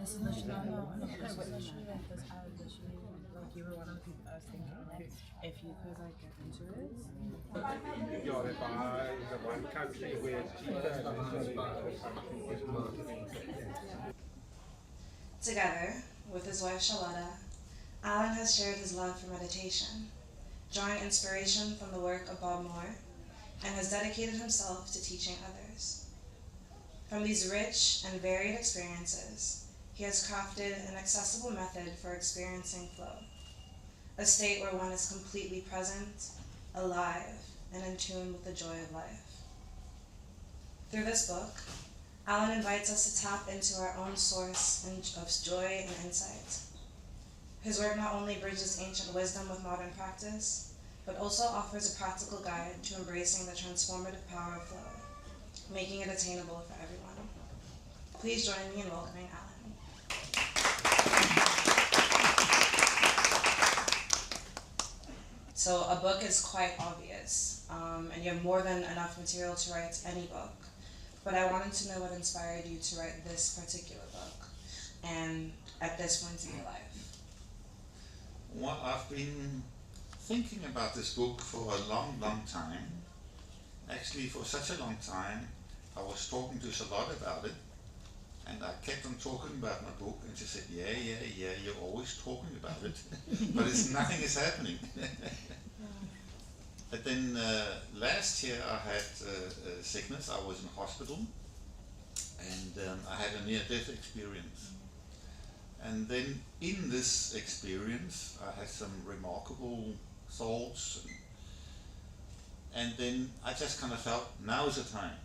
Like you were one of the people I was thinking, like, if you could like get into it. Ja, det var en country with Together, with his wife Shaletta, Alan has shared his love for meditation, drawing inspiration from the work of Bob Moore, and has dedicated himself to teaching others. From these rich and varied experiences, he has crafted an accessible method for experiencing flow, a state where one is completely present, alive, and in tune with the joy of life. Through this book, Alan invites us to tap into our own source of joy and insight. His work not only bridges ancient wisdom with modern practice, but also offers a practical guide to embracing the transformative power of flow, making it attainable for everyone. Please join me in welcoming Alan. So a book is quite obvious, and you have more than enough material to write any book. But I wanted to know what inspired you to write this particular book, and at this point in your life. Well, I've been thinking about this book for a long, long time. Actually, for such a long time, I was talking to Charlotte about it, and I kept on talking about my book, and she said, yeah, you're always talking about it, but nothing is happening. But then last year I had sickness. I was in hospital, and I had a near-death experience. And then in this experience I had some remarkable thoughts, and then I just kind of felt, now is the time.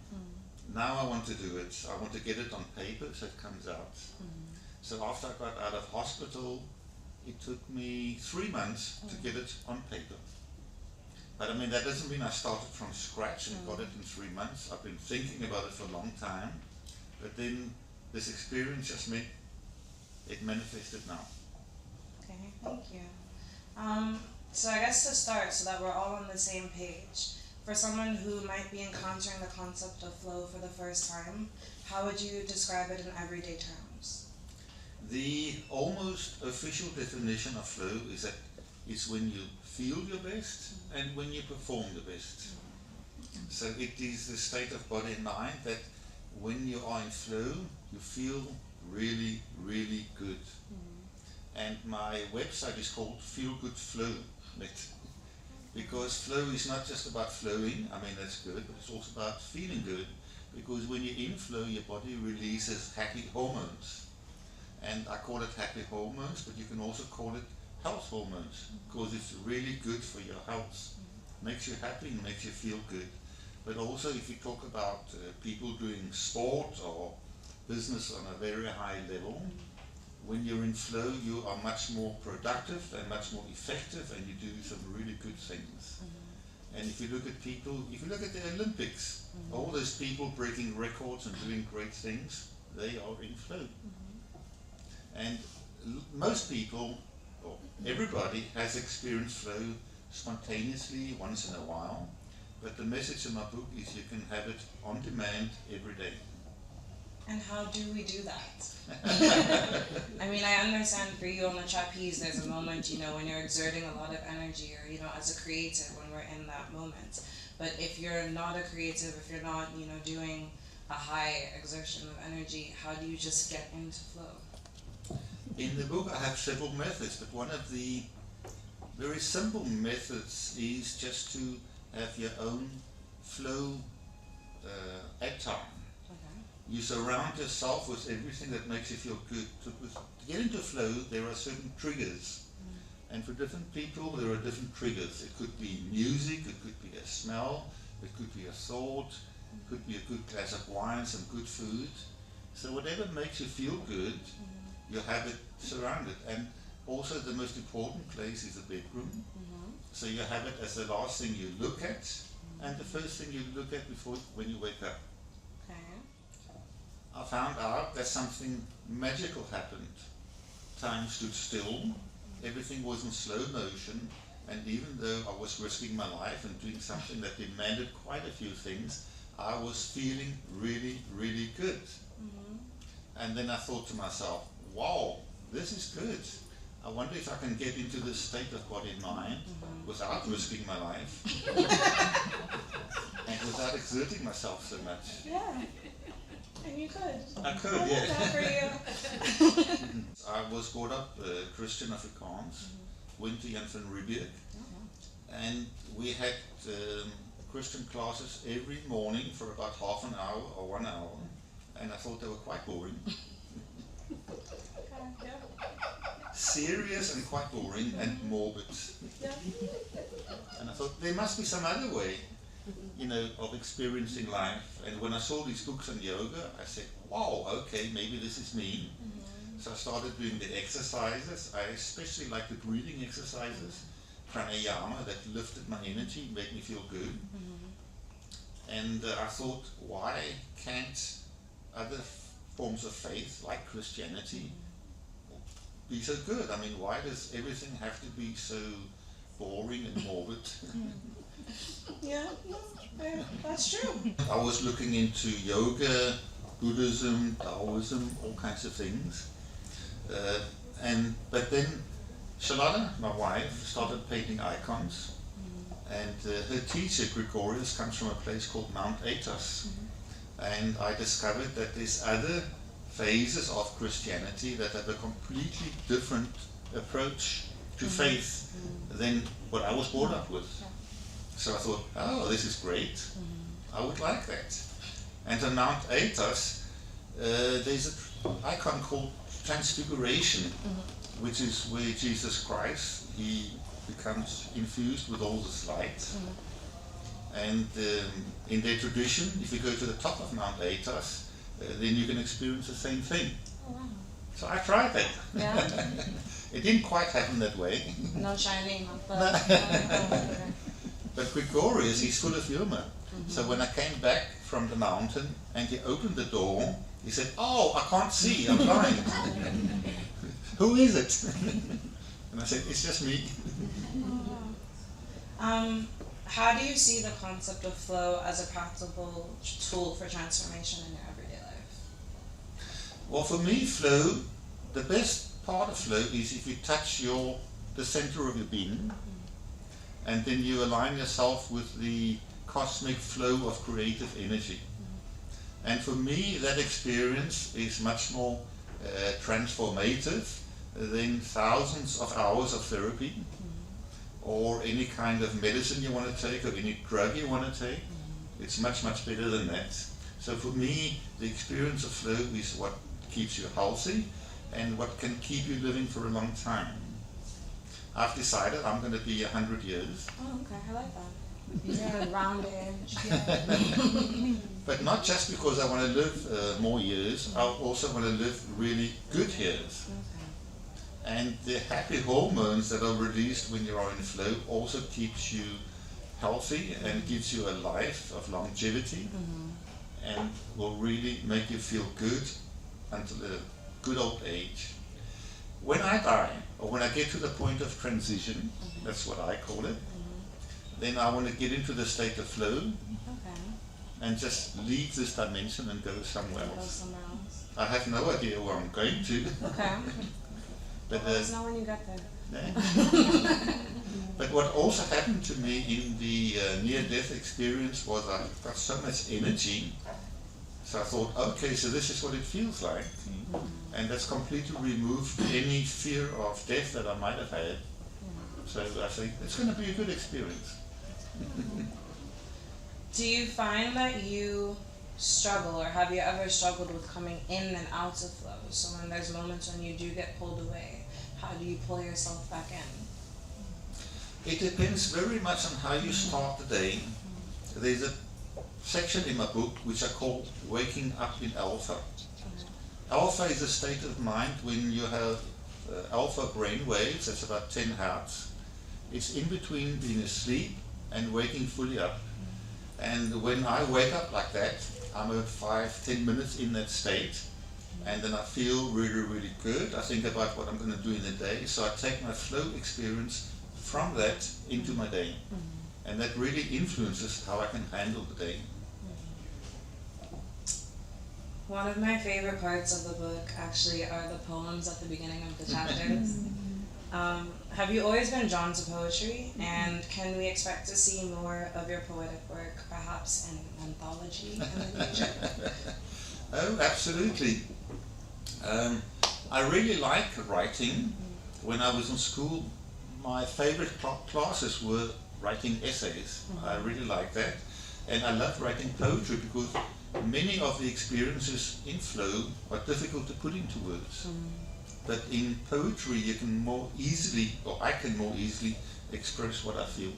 Now I want to do it. I want to get it on paper so it comes out. So after I got out of hospital, it took me 3 months to get it on paper. But I mean, that doesn't mean I started from scratch and got it in 3 months. I've been thinking about it for a long time, but then this experience just made it manifested now. Okay, thank you. So I guess to start, so that we're all on the same page, for someone who might be encountering the concept of flow for the first time, how would you describe it in everyday terms? The almost official definition of flow is that it's when you feel your best and when you perform the best. So it is the state of body and mind that when you are in flow, you feel really, really good. And my website is called Feel Good Flow Net, because flow is not just about flowing. I mean, that's good, but it's also about feeling good, because when you're in flow, your body releases happy hormones. And I call it happy hormones, but you can also call it health hormones, because it's really good for your health. Makes you happy and makes you feel good. But also, if you talk about people doing sport or business on a very high level, when you're in flow, you are much more productive and much more effective, and you do some really good things. And if you look at people, if you look at the Olympics, all those people breaking records and doing great things, they are in flow. And most people, or everybody, has experienced flow spontaneously once in a while, but the message in my book is you can have it on demand every day. And how do we do that? I mean, I understand for you on the trapeze, there's a moment, when you're exerting a lot of energy, or, as a creative, when we're in that moment. But if you're not a creative, if you're not, doing a high exertion of energy, how do you just get into flow? In the book I have several methods, but one of the very simple methods is just to have your own flow at time. You surround yourself with everything that makes you feel good. To get into flow, there are certain triggers. And for different people, there are different triggers. It could be music, it could be a smell, it could be a thought, it could be a good glass of wine, some good food. So whatever makes you feel good, you have it surrounded. And also the most important place is the bedroom. So you have it as the last thing you look at, and the first thing you look at when you wake up. Okay. I found out that something magical happened. Time stood still, everything was in slow motion, and even though I was risking my life and doing something that demanded quite a few things, I was feeling really, really good. And then I thought to myself, wow, this is good. I wonder if I can get into this state of body and mind without risking my life and without exerting myself so much. Yeah. And you could. I could, I love yeah. that for you. I was brought up Christian Afrikaans, went to Jan van Riebeeck, and we had Christian classes every morning for about half an hour or 1 hour, and I thought they were quite boring. Serious and quite boring and morbid. And I thought there must be some other way, of experiencing life. And when I saw these books on yoga, I said, wow, okay, maybe this is me. So I started doing the exercises. I especially like the breathing exercises, pranayama, that lifted my energy, made me feel good. And I thought, why can't other forms of faith, like Christianity, be so good? I mean, why does everything have to be so boring and morbid? Yeah, that's true. I was looking into yoga, Buddhism, Taoism, all kinds of things. But then Charlotta, my wife, started painting icons. And her teacher, Gregorius, comes from a place called Mount Athos. And I discovered that there's other phases of Christianity that have a completely different approach to faith than what I was brought up with. So I thought, oh, this is great. I would like that. And on Mount Athos, there's an icon called Transfiguration, which is where Jesus Christ, he becomes infused with all this light. And in their tradition, if you go to the top of Mount Athos, then you can experience the same thing. Oh, wow. So I tried that. Yeah. It didn't quite happen that way. No shining, but But Gregorius, he's full of humor. So when I came back from the mountain and he opened the door, he said, oh, I can't see, I'm blind. Who is it? And I said, it's just me. How do you see the concept of flow as a practical tool for transformation in your everyday life? Well, for me, flow, the best part of flow is if you touch the center of your being, and then you align yourself with the cosmic flow of creative energy. And for me, that experience is much more transformative than thousands of hours of therapy, or any kind of medicine you want to take, or any drug you want to take. It's much, much better than that. So for me, the experience of flow is what keeps you healthy and what can keep you living for a long time. I've decided I'm going to be 100 years. Oh, okay, I like that. Yeah, rounded. But not just because I want to live more years, I also want to live really good years. And the happy hormones that are released when you are in flow also keeps you healthy and gives you a life of longevity and will really make you feel good until a good old age. When I die, or when I get to the point of transition, that's what I call it, then I want to get into the state of flow and just leave this dimension and go somewhere else. I have no idea where I'm going to. Okay. But Let us know when you get there. But what also happened to me in the near-death experience was I got so much energy. So I thought, okay, so this is what it feels like. And that's completely removed any fear of death that I might have had. So I think it's going to be a good experience. Do you find that you struggle, or have you ever struggled with coming in and out of flow? So when there's moments when you do get pulled away, how do you pull yourself back in? It depends very much on how you start the day. There's a section in my book which I call Waking Up in Alpha. Alpha is a state of mind when you have alpha brain waves, that's about 10 hertz. It's in between being asleep and waking fully up. And when I wake up like that, I'm about 5-10 minutes in that state, and then I feel really, really good. I think about what I'm going to do in the day, so I take my flow experience from that into my day. And that really influences how I can handle the day. One of my favorite parts of the book actually are the poems at the beginning of the chapters. Have you always been drawn to poetry, and can we expect to see more of your poetic work, perhaps in an anthology in the future? Oh, absolutely. I really like writing. When I was in school, my favorite classes were writing essays. I really like that. And I love writing poetry because many of the experiences in flow are difficult to put into words. But in poetry you can more easily, or I can more easily, express what I feel.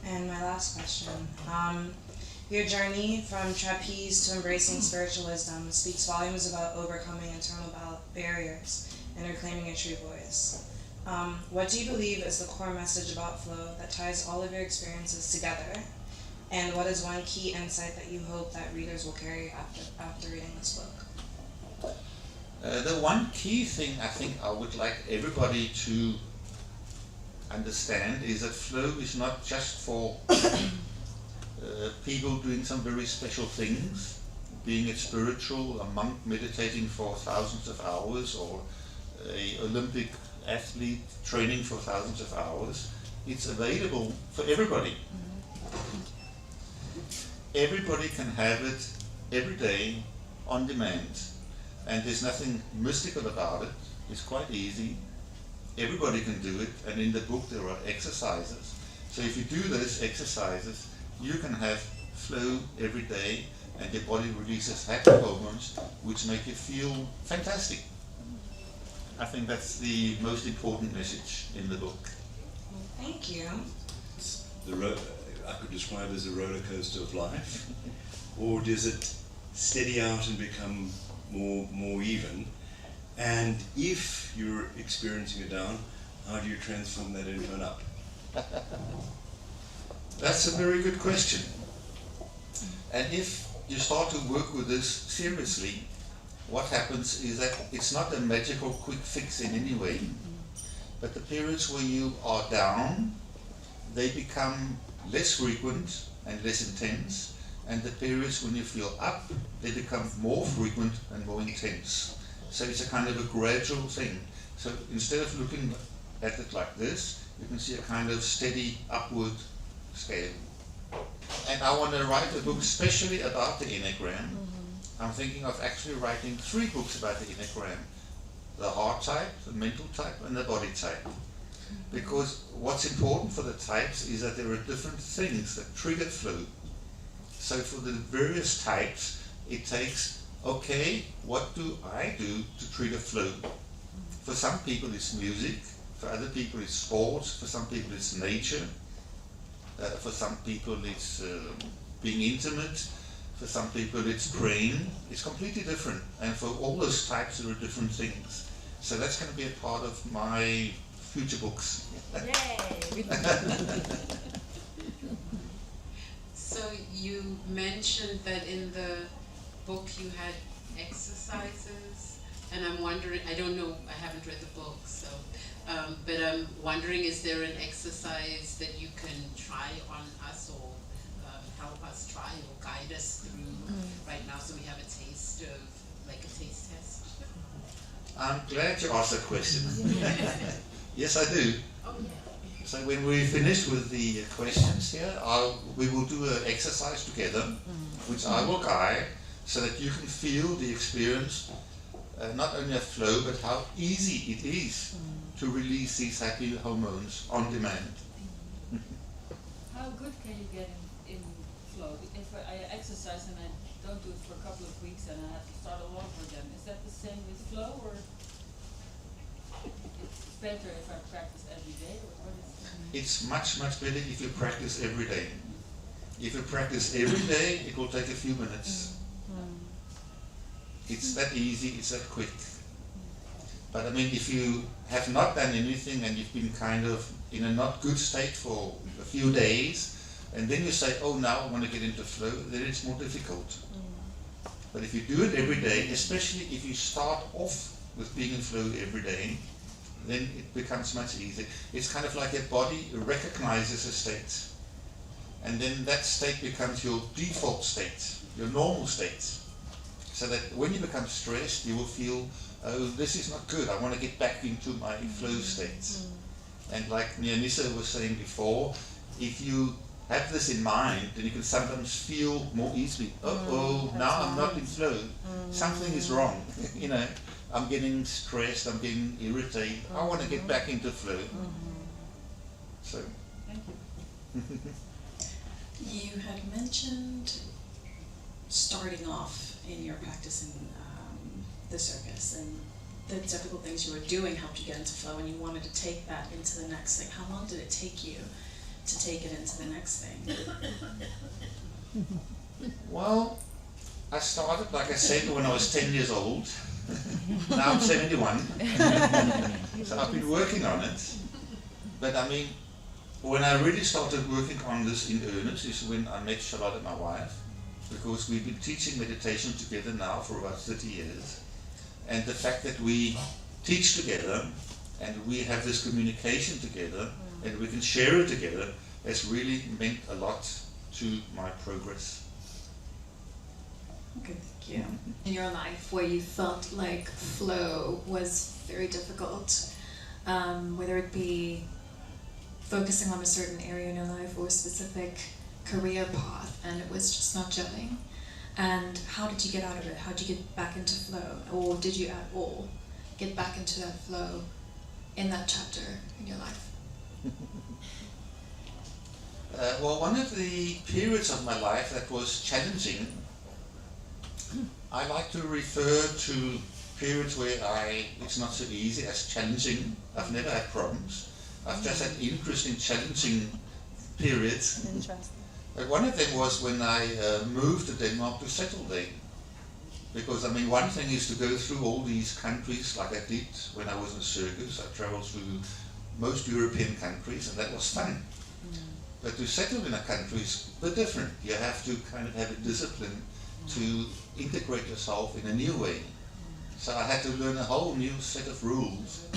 And my last question. Your journey from trapeze to embracing spiritual wisdom speaks volumes about overcoming internal barriers and reclaiming your true voice. What do you believe is the core message about flow that ties all of your experiences together? And what is one key insight that you hope that readers will carry after reading this book? The one key thing I think I would like everybody to understand is that flow is not just for people doing some very special things, being it spiritual, a monk meditating for thousands of hours, or an Olympic athlete training for thousands of hours. It's available for everybody. Everybody can have it every day on demand. And there's nothing mystical about it. It's quite easy. Everybody can do it, and in the book there are exercises. So if you do those exercises, you can have flow every day, and your body releases happy hormones which make you feel fantastic. I think that's the most important message in the book. Thank you. I could describe it as a roller coaster of life, or does it steady out and become more even? And if you're experiencing a down, how do you transform that into an up? That's a very good question. And if you start to work with this seriously, what happens is that it's not a magical quick fix in any way, but the periods where you are down, they become less frequent and less intense, and the periods when you feel up, they become more frequent and more intense. So it's a kind of a gradual thing. So instead of looking at it like this, you can see a kind of steady upward scale. And I want to write a book especially about the Enneagram. I'm thinking of actually writing 3 books about the Enneagram: the heart type, the mental type, and the body type. Because what's important for the types is that there are different things that trigger flow. So for the various types, it takes, okay, what do I do to trigger flow? For some people it's music, for other people it's sports, for some people it's nature, for some people it's being intimate, for some people it's praying. It's completely different, and for all those types there are different things. So that's going to be a part of my future books. Yay! So you mentioned that in the book you had exercises, and I'm wondering, I don't know, I haven't read the book, so, but I'm wondering, is there an exercise that you can try on us, or help us try, or guide us through right now, so we have a taste of, like a taste test? I'm glad you asked that question. Yes, I do. Oh, yeah. So when we finish with the questions here, we will do an exercise together, which I will guide, so that you can feel the experience, not only of flow, but how easy it is to release these happy hormones on demand. How good can you get in flow? If I exercise and I don't do it for a couple of weeks and I have to start all over again, is that the same with flow, or it's better if I practice every day, or what is it? It's much, much better if you practice every day. If you practice every day, it will take a few minutes. It's that easy, it's that quick. But I mean, if you have not done anything and you've been kind of in a not good state for a few days, and then you say, oh, now I want to get into flow, then it's more difficult. But if you do it every day, especially if you start off with being in flow every day, then it becomes much easier. It's kind of like your body recognizes a state, and then that state becomes your default state. your normal states. So that when you become stressed, you will feel, oh, this is not good, I want to get back into my flow states. And like Nyanisa was saying before, if you have this in mind, then you can sometimes feel more easily, now I'm not in flow, something is wrong, you know, I'm getting stressed, I'm getting irritated, I want to get back into flow. So, Thank you. You had mentioned starting off in your practice in the circus, and the difficult things you were doing helped you get into flow, and you wanted to take that into the next thing. How long did it take you to take it into the next thing? well, I started, like I said, when I was 10 years old. Now I'm 71. So I've been working on it. But I mean, when I really started working on this in earnest is when I met Charlotte, my wife, because we've been teaching meditation together now for about 30 years. And the fact that we teach together and we have this communication together and we can share it together has really meant a lot to my progress. Okay, thank you. In your life where you felt like flow was very difficult, whether it be focusing on a certain area in your life or a specific career path, and it was just not gelling. And how did you get out of it? How did you get back into flow? Or did you at all get back into that flow in that chapter in your life? Well, one of the periods of my life that was challenging, I like to refer to periods where it's not so easy as challenging. I've never had problems. I've just had interesting, challenging periods. Interesting. But one of them was when I moved to Denmark to settle there. Because, I mean, one thing is to go through all these countries like I did when I was in circus. I traveled through most European countries, and that was fun. But to settle in a country is a bit different. You have to kind of have a discipline to integrate yourself in a new way. So I had to learn a whole new set of rules.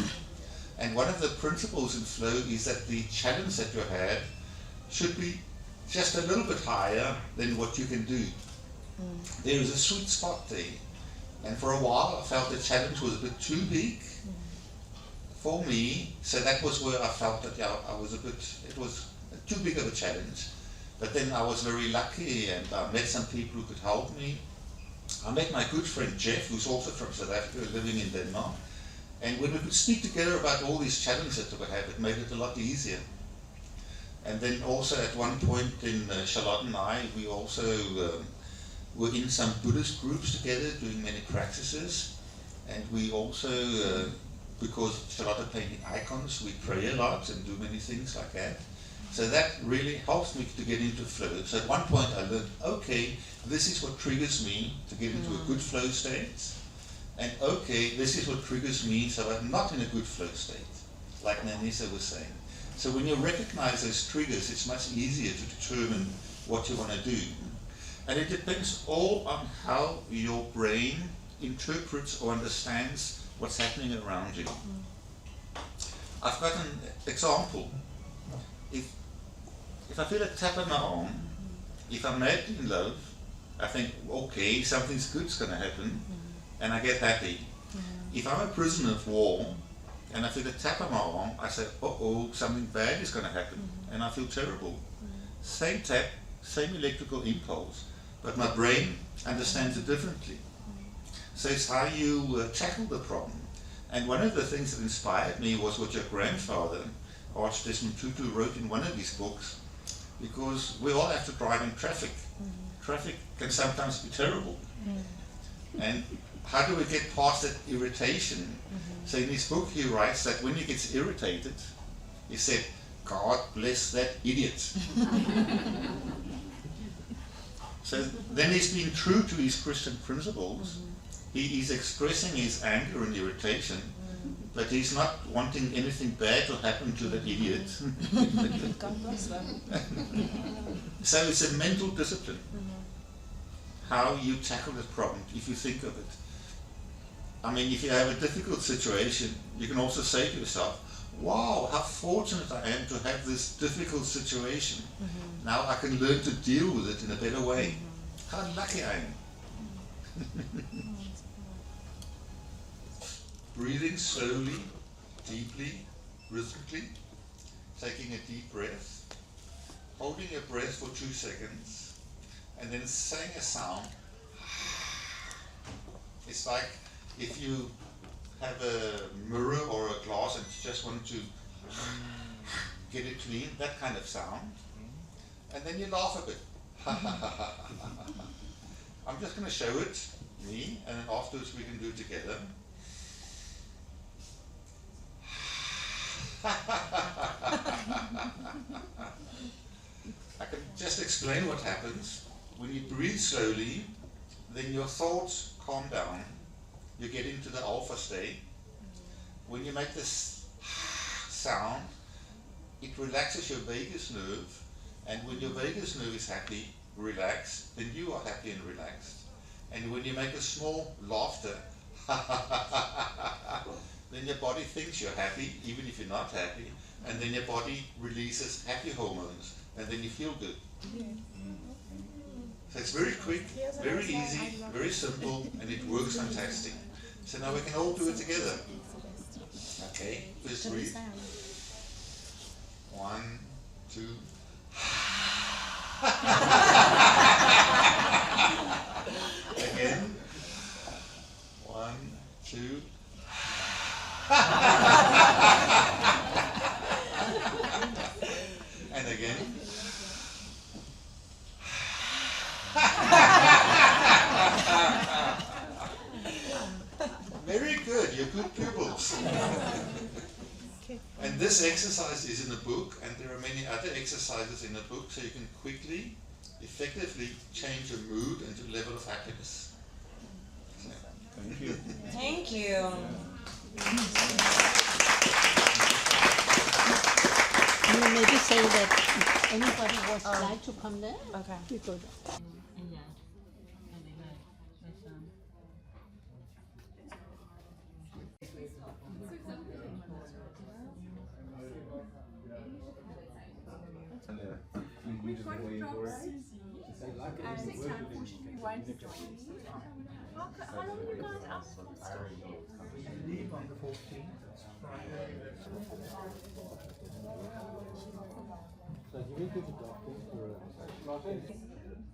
And one of the principles in flow is that the challenge that you have should be just a little bit higher than what you can do. There is a sweet spot there. And for a while I felt the challenge was a bit too big for me. So that was where I felt that it was too big of a challenge. But then I was very lucky and I met some people who could help me. I met my good friend Jeff, who's also from South Africa, living in Denmark. And when we could speak together about all these challenges that we have, it made it a lot easier. And then also at one point in Charlotte and I, we also were in some Buddhist groups together doing many practices. And we also, because Charlotte painting icons, we pray a lot and do many things like that. So that really helps me to get into flow. So at one point I learned, okay, this is what triggers me to get into a good flow state. And okay, this is what triggers me so I'm not in a good flow state, like Nyanisa was saying. So when you recognize those triggers, it's much easier to determine what you want to do. And it depends all on how your brain interprets or understands what's happening around you. I've got an example. If I feel a tap on my arm, if I'm madly in love, I think, okay, something's good's going to happen, and I get happy. If I'm a prisoner of war, and I feel a tap on my arm, I say, uh-oh, something bad is going to happen, and I feel terrible. Same tap, same electrical impulse, but my brain understands it differently. So it's how you tackle the problem. And one of the things that inspired me was what your grandfather, Archdeacon Tutu, wrote in one of his books, because we all have to drive in traffic. Traffic can sometimes be terrible. And how do we get past that irritation? So in his book he writes that when he gets irritated, he said, God bless that idiot. So then he's being true to his Christian principles. He's expressing his anger and irritation, but he's not wanting anything bad to happen to that idiot. God bless them. So it's a mental discipline. How you tackle the problem, if you think of it. I mean, if you have a difficult situation, you can also say to yourself, wow, how fortunate I am to have this difficult situation. Now I can learn to deal with it in a better way. Gaan lekker ein. Breathing slowly, deeply, rhythmically, taking a deep breath, holding your breath for 2 seconds, and then saying a sound. It's like if you have a mirror or a glass and you just want to get it clean, that kind of sound. And then you laugh a bit. I'm just going to show it, me, and then afterwards we can do it together. I can just explain what happens. When you breathe slowly, then your thoughts calm down. You get into the alpha state. When you make this sound, it relaxes your vagus nerve, and when your vagus nerve is happy, relaxed, then you are happy and relaxed. And when you make a small laughter, then your body thinks you're happy, even if you're not happy, and then your body releases happy hormones, and then you feel good. So it's very quick, very easy, very simple, and it works fantastic. So now we can all do it together. Okay, please breathe. 1, 2. Again. 1, 2. And again. Very good, you're good pupils. And this exercise is in the book, and there are many other exercises in the book, so you can quickly, effectively change your mood and your level of happiness. So, Thank you. Thank you. Can you maybe say that if anybody would like to come there? Okay. We could. How long are you guys up for stuff? Leave on the 14th. Friday.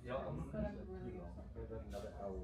Ja, another hour.